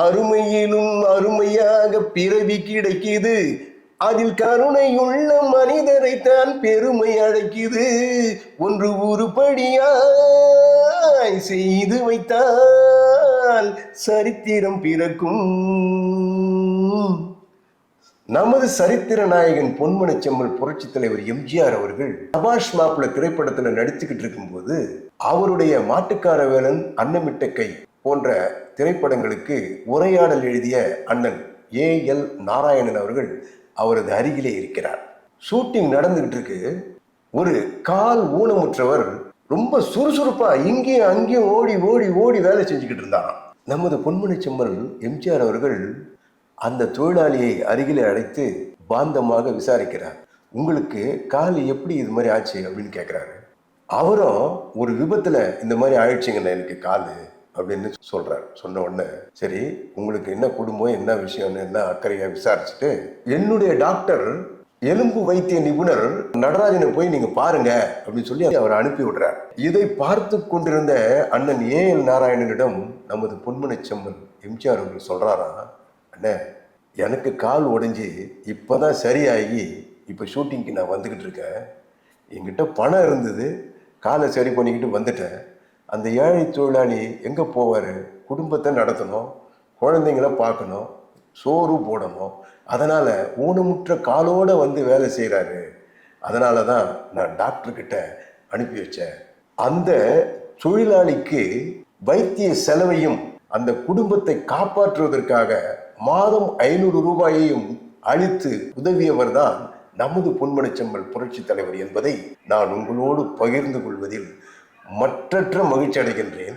அருமையிலும் அருமையாக பிறவி கிடைக்குது. அதில் கருணையுள்ள மனிதரைத்தான் பெருமை அழைக்குது. ஒன்று உருப்படியாய் செய்து வைத்தால் சரித்திரம் பிறக்கும். நமது சரித்திர நாயகன் பொன்மன செம்மல் புரட்சி தலைவர் எம்ஜிஆர் அவர்கள் சபாஷ் மாப்பிள்ள திரைப்படத்துல நடிச்சுக்கிட்டு இருக்கும்போது அவருடைய மாட்டுக்கார வேலன், அன்னமிட்ட கை போன்ற திரைப்படங்களுக்கு உரையாடல் எழுதிய அண்ணன் ஏ.எல். நாராயணன் அவர்கள் அவரது அருகிலே இருக்கிறார். ஷூட்டிங் நடந்துகிட்டு இருக்கு. ஒரு கால் ஊனமுற்றவர் ரொம்ப சுறுசுறுப்பா இங்கேயும் அங்கேயும் ஓடி ஓடி ஓடி வேலை செஞ்சுக்கிட்டு இருந்தாராம். நமது பொன்மன செம்மல் எம்ஜிஆர் அவர்கள் அந்த தொழிலாளியை அருகிலே அழைத்து பாந்தமாக விசாரிக்கிறார். உங்களுக்கு கால் எப்படி இது மாதிரி ஆச்சு அப்படின்னு கேட்குறாரு. அவரும் ஒரு விபத்துல இந்த மாதிரி ஆயிடுச்சுங்கண்ணா எனக்கு காலு அப்படின்னு சொல்றாரு. சொன்ன உடனே சரி உங்களுக்கு என்ன குடும்பம், என்ன விஷயம்னு என்ன அக்கறையா விசாரிச்சுட்டு, என்னுடைய டாக்டர் எலும்பு வைத்திய நிபுணர் நடராஜனை போய் நீங்க பாருங்க அப்படின்னு சொல்லி அவர் அனுப்பி விடுறார். இதை பார்த்து கொண்டிருந்த அண்ணன் ஏ.எல். நாராயணனிடம் நமது பொன்மன செம்மல் எம்ஜிஆர் அவர்கள் சொல்றாரா, அண்ணே எனக்கு கால் உடைஞ்சி இப்போதான் சரியாகி இப்போ ஷூட்டிங்க்கு நான் வந்துக்கிட்டு இருக்கேன். என்கிட்ட பணம் இருந்தது, காலை சரி பண்ணிக்கிட்டு வந்துட்டேன். அந்த ஏழை தொழிலாளி எங்கே போவார்? குடும்பத்தை நடத்தணும், குழந்தைங்கள பார்க்கணும், சோறு போடணும். அதனால் ஊனமுற்ற காலோடு வந்து வேலை செய்கிறாரு. அதனால தான் நான் டாக்டர்கிட்ட அனுப்பி வச்சேன். அந்த தொழிலாளிக்கு வைத்திய செலவையும் அந்த குடும்பத்தை காப்பாற்றுவதற்காக மாதம் 500 ரூபாயையும் அளித்து உதவியவர் தான் நமது பொன்மன செம்மல் புரட்சி தலைவர் என்பதை நான் உங்களோடு பகிர்ந்து கொள்வதில் மற்றற்ற மகிழ்ச்சி அடைகின்றேன்.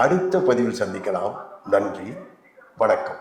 அடுத்த பதிவில் சந்திக்கலாம். நன்றி, வணக்கம்.